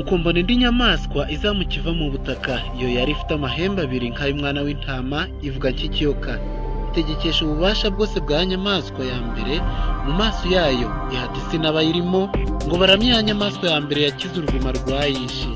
nuko mbona indi nyamaswa izamuka iva mu butaka. Iyo yari ifite amahembe abiri nk'ay'umwana w'intama, ivuga nk'ikiyoka. Itegekesha ububasha bwose bwa nyamaswa ya mbere mu maso yayo, ihata isi n'abayirimo ngo baramye ya nyamaswa ya mbere yakize uruguma rwayishe.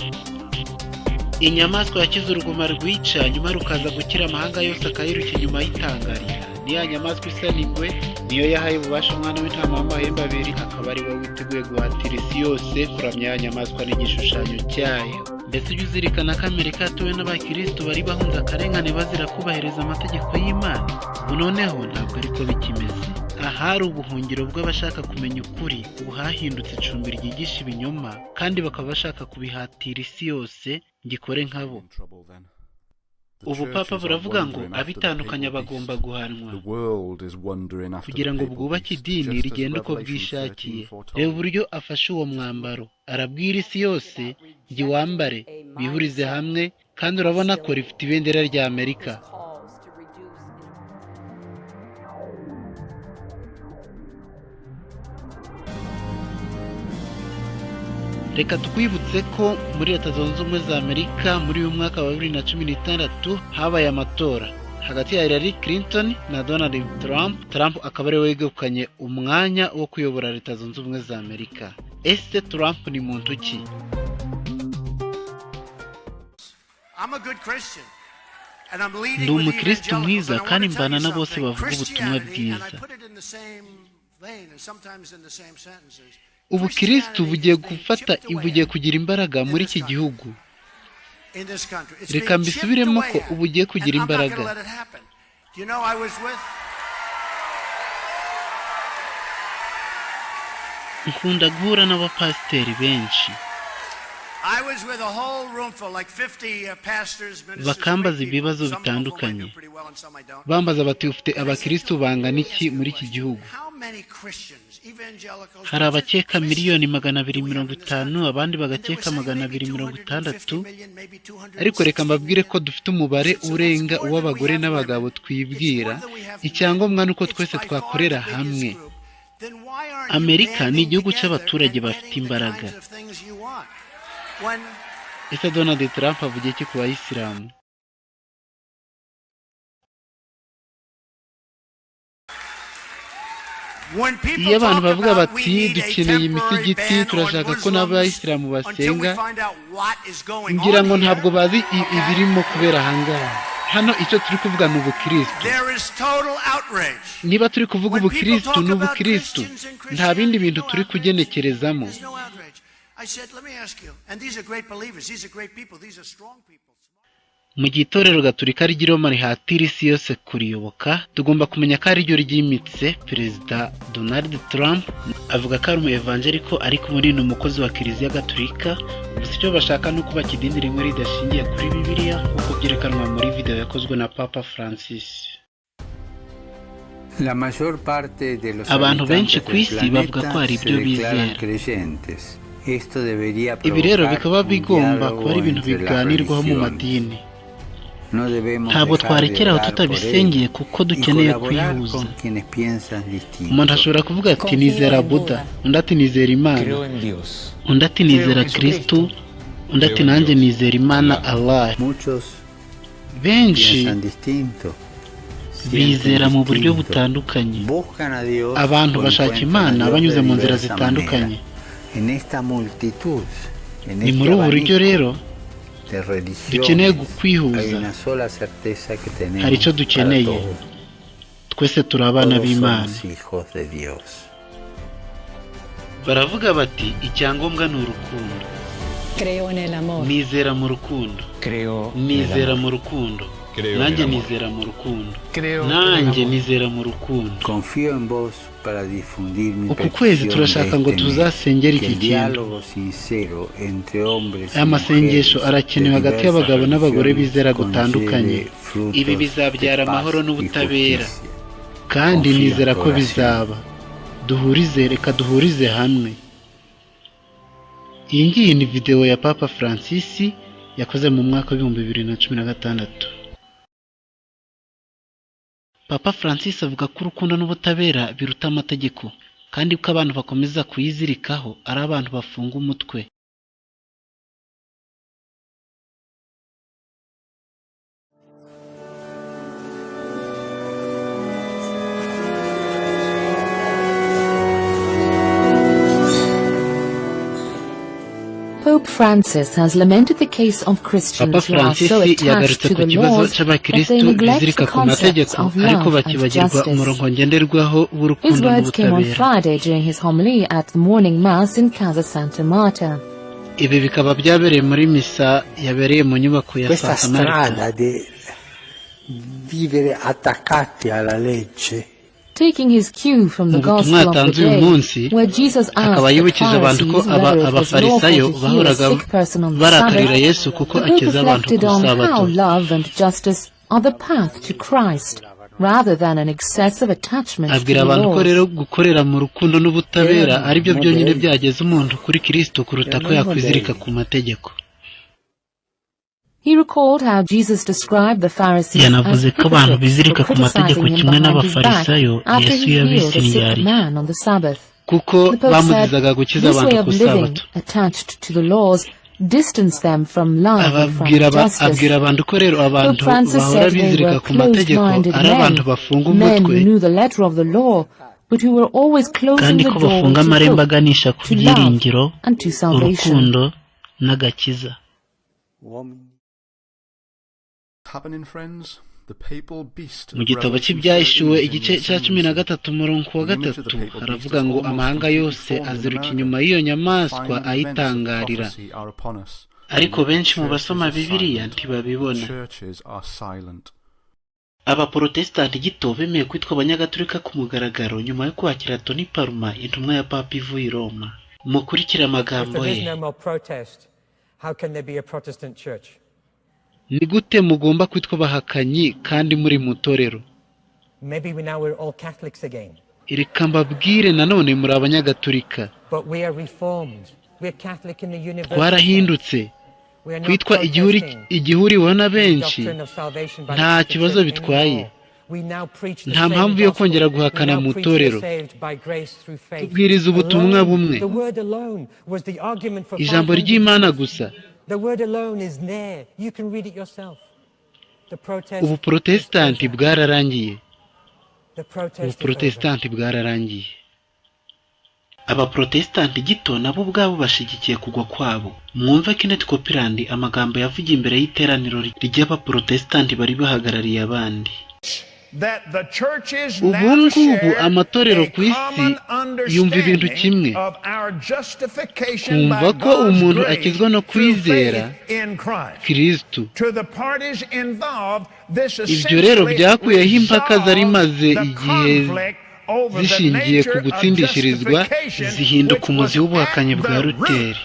Inyamaswa yakize uruguma rwica, nyuma rukaza gukira amahanga yose akayiruka inyuma yitangarira. Ni ya nyamaswa isa n'ingwe, niyo yahaye ububasha umwana w'intama w'amahembe abiri, akaba ari we witeguye guhatira isi yose kuramya ya nyamaswa n'igishushanyo cyayo. Mbese ujye uzirikana ko Amerika yatuwe n'abakirisitu bari bahunze akarengane bazira kubahiriza amategeko y'Imana. Ubu noneho ntabwo ariko bikimeze. Ahari ubuhungiro bw'abashaka kumenya ukuri, ubu hahindutse icumbi ryigisha ibinyoma, kandi bakaba bashaka kubihatira isi yose ngikore nkabo. Ubu papa buravuga ngo abitandukanya bagomba guhanwa, kugira ngo bwubake idini rigenda uko bwishakiye. Reba uburyo afashe uwo mwambaro, arabwira isi yose ngo iwambare, bihurize hamwe, kandi urabona ko rifite ibendera rya Amerika. Reka twibutse ko muri Leta Zunze Ubumwe za Amerika muri uyu mwaka wa 2016 habaye amatora hagati ya Hillary Clinton na Donald Trump. Trump akaba ari we wegukanye umwanya wo kuyobora Leta Zunze Ubumwe za Amerika. Ese Trump ni muntu ki? Ndi umukristo mwiza kandi mbana na bose bavuga ubutumwa bwiza. Ubukristo bugiye kugira imbaraga muri iki gihugu. Reka mbisubiremo ko bugiye kugira imbaraga. Nkunda guhura n'abapasiteri benshi, bakambaza ibibazo bitandukanye. Bambaza bati ufite abakristo bangana iki muri iki gihugu? Hari abakeka 250,000, abandi bagakeka 260. Ariko reka mbabwire ko dufite umubare urenga uw'abagore n'abagabo twibwira. Icyangombwa nuko twese twakorera hamwe. Amerika ni igihugu cy'abaturage bafite imbaraga. Ese Donald Trump avuga iki ku bayisilamu? Iyo abantu bavuga bati dukeneye imisigiti, turashaka ko n'abayisilamu basenga, ngira ngo ntabwo bazi ibirimo kubera ahangaha. Hano icyo turi kuvuga ni ubukristo. Niba turi kuvuga ubukristo ni ubukristo, nta bindi bintu turi kugenekerezamo. Mu gihe itorero gatolika ry'i Roma rihatira isi yose kuriyoboka, tugomba kumenya ko ari ryo ryimitse Perezida Donald Trump. Avuga ko ari umu evangeliko ariko muri ni umukozi wa Kiliziya Gatolika. Gusa icyo bashaka ni ukubaka idini rimwe ridashingiye kuri Bibiliya, nk'uko byerekanwa muri video yakozwe na Papa Francis. Abantu benshi ku isi bavuga ko hari ibyo bizera. Ibi rero bikaba bigomba kuba ari ibintu biganirwaho mu madini. Ntabwo twarekeraho tutabisengeye kuko dukeneye kwihuza. Umuntu ashobora kuvuga ati nizera Buddha, undi ati nizera Imana, undi ati nizera Kristo, undi ati nanjye nizera Imana Allah. Benshi bizera mu buryo butandukanye. Abantu bashaka Imana banyuze mu nzira zitandukanye. Ni muri ubu buryo rero dukeneye kwihuza. Hari icyo dukeneye, twese turi abana b'Imana. Baravuga bati icyangombwa ni urukundo. Nizera mu rukundo, nizera mu rukundo, nanjye nizera mu rukundo, nanjye nizera mu rukundo. Uku kwezi turashaka ngo tuzasengere iki kintu. Aya masengesho arakenewe hagati y'abagabo n'abagore bizera gutandukanye. Ibi bizabyara amahoro n'ubutabera, kandi nizera ko bizaba. Reka duhurize hamwe. Iyi ngiyi ni video ya Papa Francis yakoze mu mwaka wa 2016. Papa Francis avuga ko urukundo n'ubutabera biruta amategeko, kandi ko abantu bakomeza kuyizirikaho ari abantu bafunga umutwe. Francis has lamented the case of Christians who are so attached to the laws that they neglect the concepts of love and justice. His words came on Friday during his homily at the morning mass in Casa Santa Marta. Ibi bikaba byabereye muri misa yabereye mu nyubako ya Santa Marta. Vivere attaccati alla legge. Taking his cue from the gospel of the day, where Jesus asked the Pharisees whether it was lawful to heal a sick person on the Sabbath, the Pope reflected on how love and justice are the path to Christ, rather than an excessive attachment to the laws. Gukorera mu rukundo n'ubutabera ari byo byonyine byageza umuntu kuri Kristo kuruta ko yakwizirika ku mategeko. He recalled how Jesus described the Pharisees as hypocrites for criticizing him behind his back after he healed a sick man on the Sabbath. The Pope said, this way of living, attached to the laws, distance them from love and from justice. Pope Francis said they were closed-minded men who knew the letter of the law, but who were always closing the door to love and to salvation. Mu gitabo cy'ibyahishuwe igice cya 13 umurongo wa 3 haravuga ngo amahanga yose aziruka inyuma y'iyo nyamaswa ayitangarira, ariko benshi mu basoma Bibiliya ntibabibona. Abaprotestanti gito bemeye kwitwa abanyagatolika ku mugaragaro nyuma yo kwakira Tony Palma, intumwa ya Papa ivuye i Roma. Mukurikira amagambo ye. Ni gute mugomba kwitwa Abahakanye kandi muri mu torero? Reka mbabwire nanone muri abanyagatolika. Twarahindutse. Kwitwa igihuriweho na benshi nta kibazo bitwaye. Nta mpamvu yo kongera guhakana mu torero. Tubwiriza ubutumwa bumwe. Ijambo ry'Imana gusa. Ubuprotestanti bwararangiye. Abaprotestanti gito nabo ubwabo bashigikiye kugwa kwabo. Mwumve Kenneth Copeland amagambo yavugiye imbere y'iteraniro ry'abaprotestanti bari bahagarariye abandi. Ubu ngubu amatorero ku isi yumva ibintu kimwe, kumva ko umuntu akizwa no kwizera Kristo. Ibyo rero byakuyeho impaka zari maze igihe zishingiye ku gutsindishirizwa zihinduka umuzi w'ubuhakanyi bwa Luteri.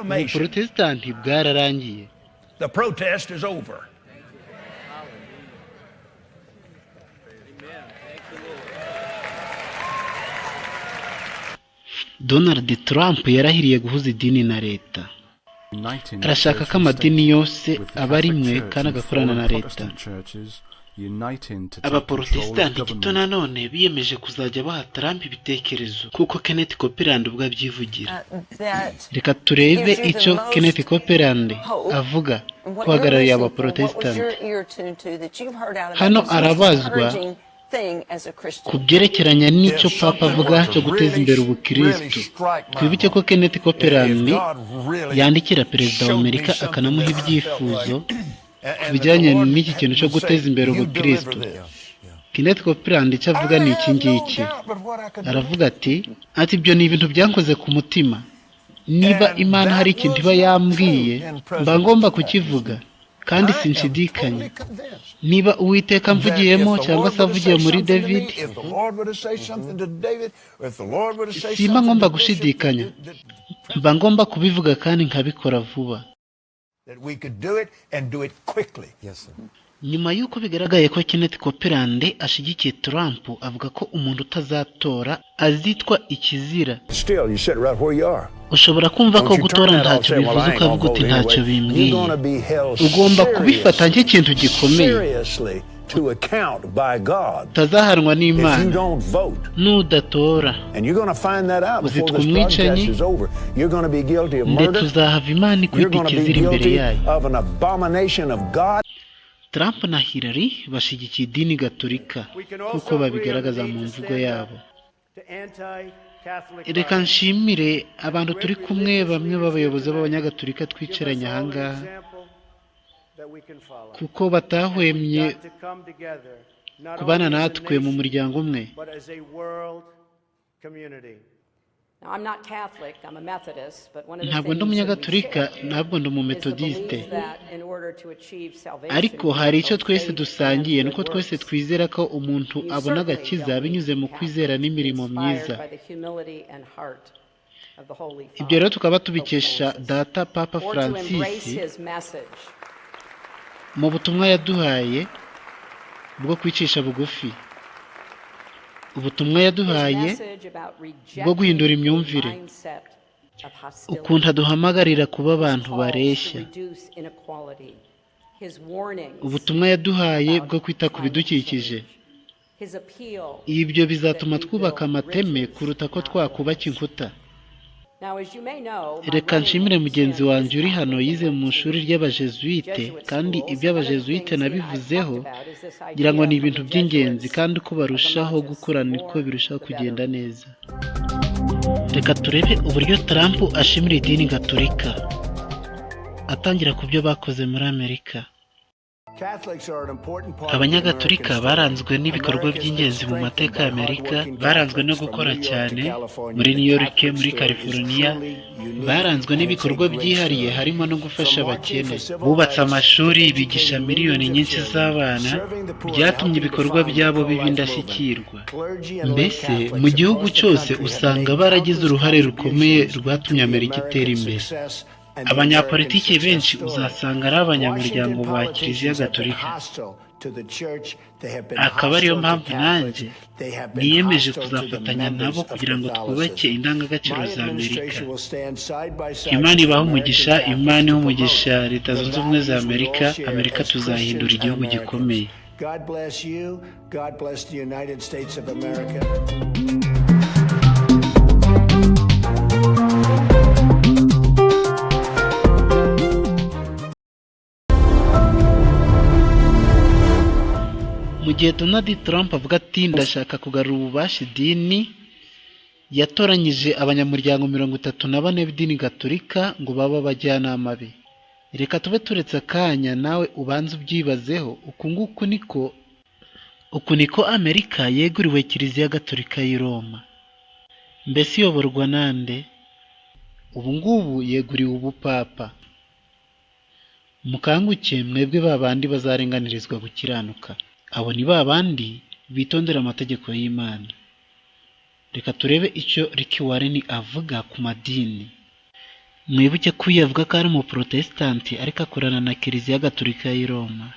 Ubuprotestanti bwararangiye. Donald Trump yarahiriye guhuza idini na leta. Arashaka ko amadini yose aba rimwe kandi agakorana na leta. Abaprotestanti gito nanone biyemeje kuzajya baha Trump ibitekerezo kuko Kenneth Copeland ubwo abyivugira. Reka turebe icyo Kenneth Copeland avuga kuhagarariye abaprotestanti. Hano arabazwa ku byerekeranya n'icyo Papa avuga cyo guteza imbere ubukristo. Twibuke ko Kenneth Copeland yandikira Perezida wa Amerika akanamuha ibyifuzo ku bijyanye n'iki kintu cyo guteza imbere ubukristo. Kenneth Copeland icyo avuga ni iki ngiki. Aravuga ati ibyo ni ibintu byankoze ku mutima. Niba Imana hari ikintu iba yambwiye mba ngomba kukivuga kandi sinshidikanya. Niba Uwiteka mvugiyemo cyangwa se avugiye muri David, simba ngomba gushidikanya, mba ngomba kubivuga kandi nkabikora vuba. Nyuma y'uko bigaragaye ko Kenneth Copeland ashigikiye Trump, avuga ko umuntu utazatora azitwa ikizira. Ushobora kumva ko gutora ntacyo bivuze ukavuga uti ntacyo bimbwiye. Ugomba kubifata nk'ikintu gikomeye. Utazahanwa n'Imana nudatora. Uzitwa umwicanyi ndetse uzahava Imana ikwita ikizira imbere yayo. Trump na Hillary bashigikiye idini gatolika kuko babigaragaza mu mvugo yabo. reka nshimire abantu turi kumwe bamwe b'abayobozi b'abanyagatolika twicaranye ahangaha kuko batahwemye kubana natwe mu muryango umwe. Ntabwo ndi umunyagatolika, ntabwo ndi umumetodiste, ariko hari icyo twese dusangiye, nuko twese twizera ko umuntu abona agakiza binyuze mu kwizera n'imirimo myiza. Ibyo rero tukaba tubikesha data Papa Francis mu butumwa yaduhaye bwo kwicisha bugufi, ubutumwa yaduhaye bwo guhindura imyumvire, ukuntu aduhamagarira kuba abantu bareshya, ubutumwa yaduhaye bwo kwita ku bidukikije. Ibyo bizatuma twubaka amateme kuruta ko twakubaka inkuta. Reka nshimire mugenzi wanjye uri hano, yize mu ishuri ry'abajesuite, kandi iby'abajesuite nabivuzeho ngira ngo ni ibintu by'ingenzi, kandi uko barushaho gukura niko birushaho kugenda neza. Reka turebe uburyo Trump ashimira idini gatolika, atangira ku byo bakoze muri Amerika. Abanyagatolika baranzwe n'ibikorwa by'ingenzi mu mateka ya Amerika, baranzwe no gukora cyane muri New York, muri California, baranzwe n'ibikorwa byihariye harimo no gufasha abakene. Bubatse amashuri, bigisha miliyoni nyinshi z'abana, byatumye ibikorwa byabo biba indashyikirwa. Mbese mu gihugu cyose usanga baragize uruhare rukomeye rwatumye Amerika itera imbere. Abanyapolitiki benshi uzasanga ari abanyamuryango ba Kiliziya Gatolika. Akaba ariyo mpamvu nanjye niyemeje kuzafatanya nabo kugira ngo twubake indangagaciro za Amerika. Imana ibahe umugisha, Imana ihe umugisha Leta Zunze Ubumwe za Amerika. Amerika tuzahindura igihugu gikomeye. God bless you. God bless the United States of America. Mu gihe Donald Trump avuga ati ndashaka kugarura ububasha idini, yatoranyije abanyamuryango 34 b'idini gatolika ngo baba abajyanama be. Reka tube turetse akanya nawe ubanze ubyibazeho. Uku niko Amerika yeguriwe Kiliziya Gatolika y'i Roma. Mbese iyoborwa nande? Ubu ngubu yeguriwe ubupapa. Mukanguke mwebwe babandi bazarenganirizwa gukiranuka. Abo ni babandi bitondera amategeko y'Imana. Reka turebe icyo Rick Warren avuga ku madini. Mwibuke ko yavuga ko ari umuprotestanti ariko akorana na Kiliziya Gatolika y'i Roma.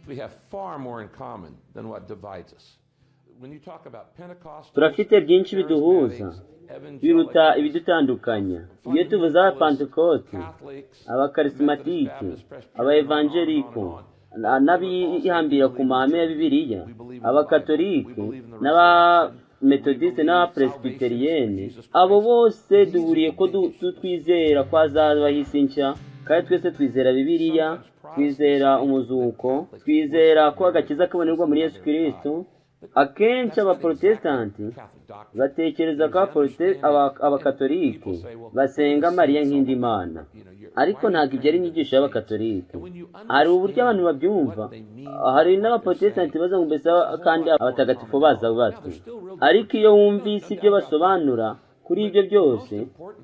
We have far more in common than what divides us. When you talk about Pentecost, turafite byinshi biduhuza biruta ibidutandukanya. Iyo tuvuze abapantekoti, abakarismatike, abaevangeliko, n'abihambira ku mahame ya Bibiliya, abakatolike, n'abametodiste n'abapresbiteriyene, abo bose duhuriye ko twizera ko hazabaho isi nshya, kandi twese twizera Bibiliya, twizera umuzuko, twizera ko agakiza kabonerwa muri Yesu Kristo. Akenshi abaprotestanti batekereza ko abakatolike basenga Mariya nk'indi mana, ariko ntabwo ibyo ari inyigisho y'abakatolike. Hari uburyo abantu babyumva. Hari n'abaprotestanti baza ngo mbese kandi abatagatifu baza batwe, ariko iyo wumvise ibyo basobanura kuri ibyo byose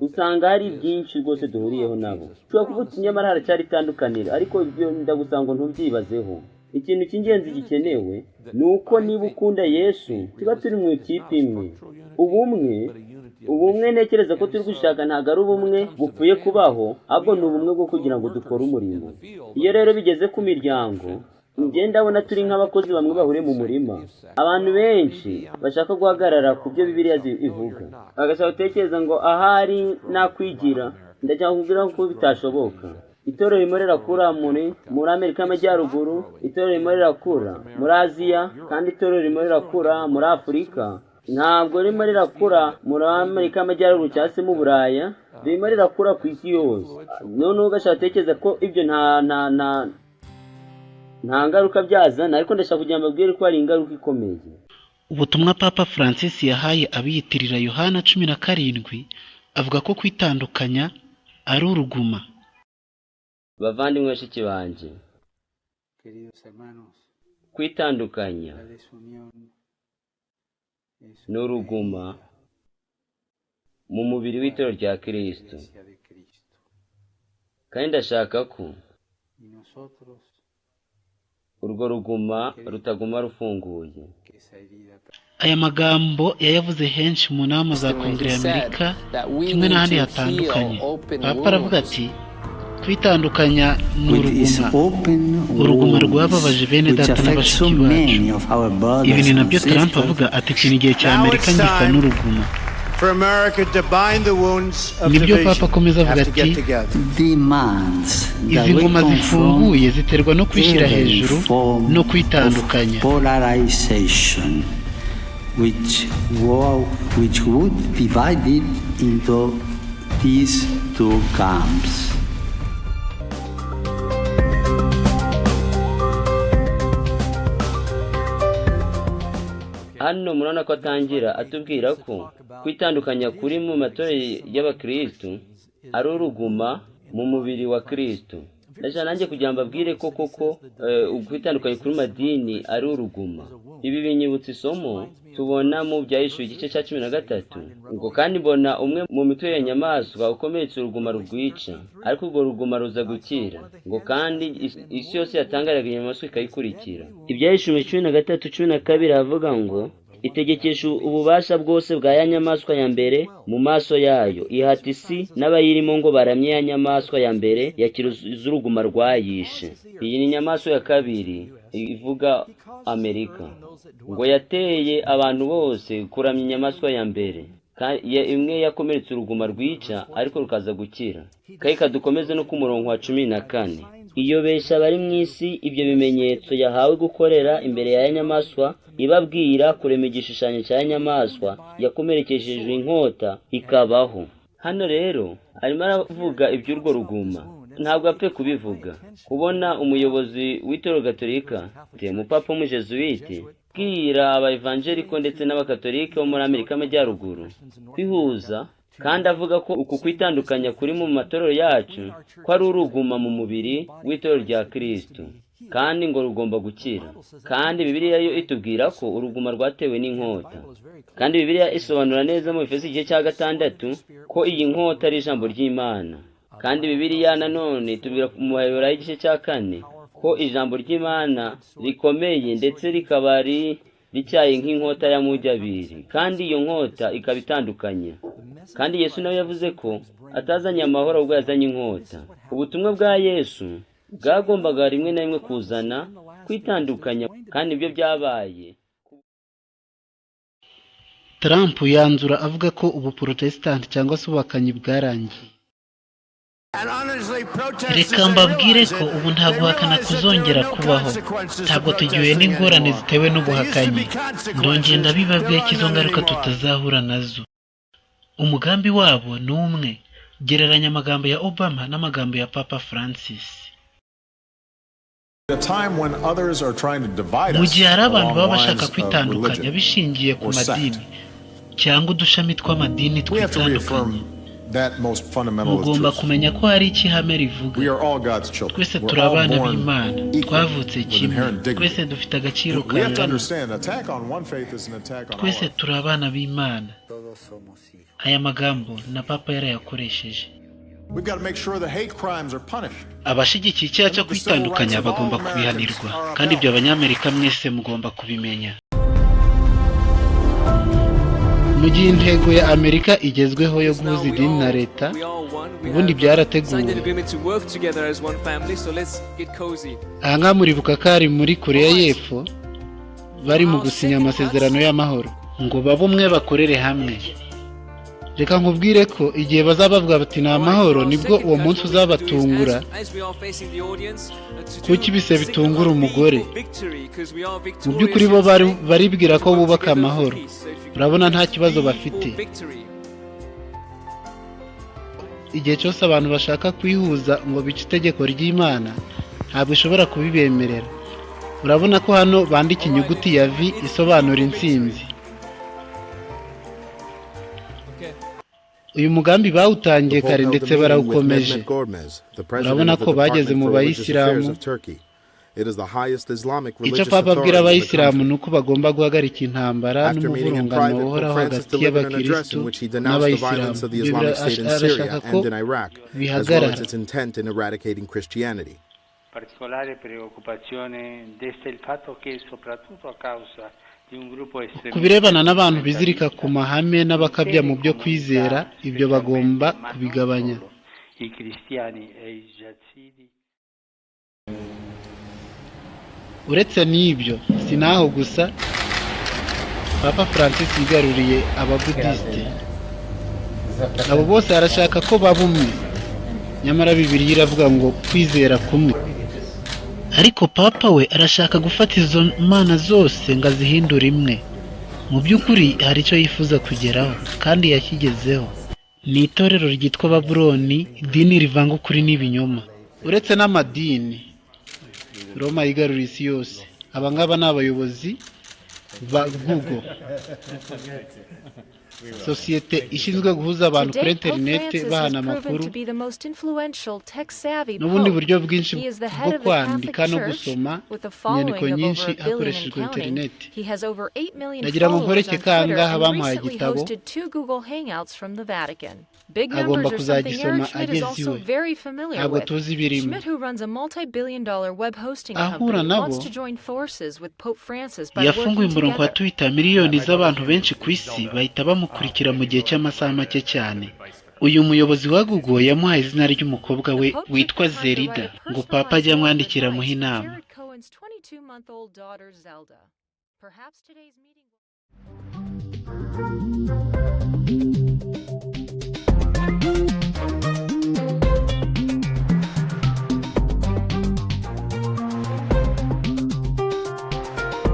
usanga hari byinshi rwose duhuriyeho nabo. Ushobora kuvuga uti nyamara haracyari itandukaniro, ariko ibyo ndagusanga ntubyibazeho. Ikintu cy'ingenzi gikenewe ni uko niba ukunda Yesu tuba turi mu ikipe imwe. Ubumwe ntekereza ko turi gushaka ntabwo ari ubumwe bupfuye kubaho, ahubwo ni ubumwe bwo kugira ngo dukore umurimo. Iyo rero bigeze ku miryango, ndabona turi nk'abakozi bamwe bahuriye mu murima. Abantu benshi bashaka guhagarara ku byo Bibiliya ivuga, bagashaka gutekereza ngo ahari nakwigira. Ndashaka kubwira ko bitashoboka. Itorero rimwe rirakura muri Amerika y'Amajyaruguru, itorero rimwe rirakura muri Aziya, kandi itorero rimwe rirakura muri Afurika. ntabwo ririmo rirakura muri Amerika y'Amajyaruguru cyangwa se mu Buraya, ririmo rirakura ku isi yose. Noneho ugashaka gutekereza ko ibyo nta ngaruka byazana, ariko ndashaka kugira ngo mbabwire ko hari ingaruka ikomeye. Ubutumwa Papa Francis yahaye abiyitirira Yohana 17 avuga ko kwitandukanya ari uruguma. Bavandimwe bashiki banje, kwitandukanya ni uruguma mu mubiri w'itoro rya Kristo, kandi ndashaka ko urwo ruguma rutaguma rufunguye. Aya magambo yayavuze henshi mu nama za Kongere y'Amerika kimwe n'ahandi hatandukanye. Papa aravuga ati kwitandukanya ni uruguma rwababaje bene data n'abashiki bacu. Ibi ni nabyo Trump avuga ati iki ni igihe cya Amerika gisa n'uruguma. Nibyo Papa akomeza avuga ati izi ngoma zifunguye ziterwa no kwishyira hejuru no kwitandukanya, which would divide it into these two camps. Hano murabona ko atangira atubwira ko kwitandukanya kuri mu matorero y'Abakristo ari uruguma mu mubiri wa Kristo. Ndashaka nanjye kugira ngo mbabwire ko koko kwitandukanya kuri madini ari uruguma. Ibi binyibutsa isomo tubona mu Byahishwe igice cya 13, ngo kandi mbona umwe mu mitwe y'inyamaswa ukomeretsa uruguma rwica, ariko urwo ruguma ruza gukira, ngo kandi isi yose yatangaraga inyamaswa ikayikurikira. Ibyahishwe 13:12 havuga ngo itegekesha ububasha bwose bwa ya nyamaswa ya mbere mu maso yayo, ihata isi n'abayirimo ngo baramye ya nyamaswa ya mbere yakiruza uruguma rwayishe. Iyi ni inyamaswa ya kabiri ivuga Amerika, ngo yateye abantu bose kuramya inyamaswa ya mbere, imwe yakomeretse uruguma rwica ariko rukaza gukira. Kandi kadukomeze no ku murongo wa 14, iyo besha bari mu isi ibyo bimenyetso yahawe gukorera imbere ya nyamaswa, ibabwira kurema igishushanyo cya nyamaswa yakomerekeshejwe inkota ikabaho. Hano rero arimo aravuga iby'urwo ruguma, ntabwo apfe kubivuga. Kubona umuyobozi w'itorero Gatolika umupapa w'umujesuite bwira abaevangeliko ndetse n'abakatolika bo muri Amerika y'Amajyaruguru kwihuza, kandi avuga ko uku kwitandukanya kuri mu matorero yacu ko ari uruguma mu mubiri w'itorero rya Kristo, kandi ngo rugomba gukira. Kandi Bibiliya yo itubwira ko uruguma rwatewe n'inkota, kandi Bibiliya isobanura neza mu Efeso igice cya 6 ko iyi nkota ari ijambo ry'Imana. Kandi Bibiliya nanone itubwira mu Baheburayo igice cya 4 ko ijambo ry'Imana rikomeye ndetse rikaba ricyaye nk'inkota ya mujyi abiri, kandi iyo nkota ikaba itandukanye. Kandi Yesu nawe yavuze ko atazanye amahoro ahubwo yazanye inkota. Ubutumwa bwa Yesu bwagombaga rimwe na rimwe kuzana kwitandukanya, kandi ibyo byabaye. Trump yanzura avuga ko Ubuprotestanti cyangwa se ubuhakanyi bwarangiye. Reka mbabwire ko ubu nta guhakana kuzongera kubaho, ntabwo tugiwe n'ingorane zitewe n'ubuhakanyi. Ndongera ndabibabwiye ko izo ngaruka tutazahura nazo. Umugambi wabo ni umwe. Gereranya amagambo ya Obama n'amagambo ya Papa Francis. Mu gihe hari abantu baba bashaka kwitandukanya bishingiye ku madini cyangwa udushami tw'amadini twitandukanye, mugomba kumenya ko hari ikihame rivuga twese turi abana b'Imana, twavutse kimwe, twese dufite agaciro kangana, twese turi abana b'Imana. Aya magambo na Papa yarayakoresheje. Abashigikiye icyaha cyo kwitandukanya bagomba kubihanirwa, kandi ibyo Abanyamerika mwese mugomba kubimenya. Mu gihe intego ya Amerika igezweho yo guhuza idini na leta, ubundi byarateguwe. Aha ngaha muribuka ko ari muri Koreya y'Epfo bari mu gusinya amasezerano y'amahoro ngo babe umwe bakorere hamwe. reka nkubwire ko igihe bazabavuga bati ni amahoro nibwo uwo munsi uzabatungura. Kuki bise bitungura umugore? Mu by'ukuri bo baribwira ko bubaka amahoro. Urabona nta kibazo bafite. Igihe cyose abantu bashaka kwihuza ngo bice itegeko ry'Imana ntabwo ishobora kubibemerera. Urabona ko hano bandika inyuguti ya V isobanura intsinzi. Uyu mugambi bawutangiye kare ndetse barawukomeje. Urabona ko bageze mu bayisilamu. Icyo Papa abwira abayisilamu ni uko bagomba guhagarika intambara n'umuvurungano uhoraho hagati y'abakirisitu n'abayisilamu. Arashaka ko bihagarara. Particolare preoccupazione desta il fatto che soprattutto a causa di un gruppo estremista. Ku birebana n'abantu bizirika ku mahame n'abakabya mu byo kwizera, ibyo bagomba kubigabanya. I cristiani e i yazidi. Uretse n'ibyo sinaho gusa, Papa Francis yigaruriye ababudiste. Abo bose arashaka ko baba umwe, nyamara Bibiliya iravuga ngo kwizera kumwe. Ariko Papa we arashaka gufata izo mana zose ngo azihindure imwe. Mu by'ukuri hari icyo yifuza kugeraho kandi yakigezeho. Ni itorero ryitwa Babuloni, idini rivanga ukuri n'ibinyoma. Uretse n'amadini, Roma yigaruriye isi yose. Aba ngaba ni abayobozi ba Google, sosiyete ishinzwe guhuza abantu kuri interineti bahana amakuru n'ubundi buryo bwinshi bwo kwandika no gusoma inyandiko nyinshi hakoreshejwe interineti. Nagira ngo nkoreke kangaha bamuhaye igitabo, agomba kuzagisoma ageze iwe. Ntabwo tuzi ibirimo. Ahura nabo yafunguye umurongo wa Twitter. Miliyoni z'abantu benshi ku isi bahita bamukurikira mu gihe cy'amasaha make cyane. Uyu muyobozi wa Google yamuhaye izina ry'umukobwa we witwa Zelida ngo Papa ajye amwandikira muha inama.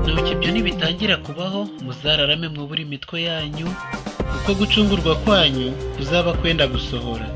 Nuko ibyo nibitangira kubaho, muzararame mwubure imitwe yanyu, kuko gucungurwa kwanyu kuzaba kwenda gusohora.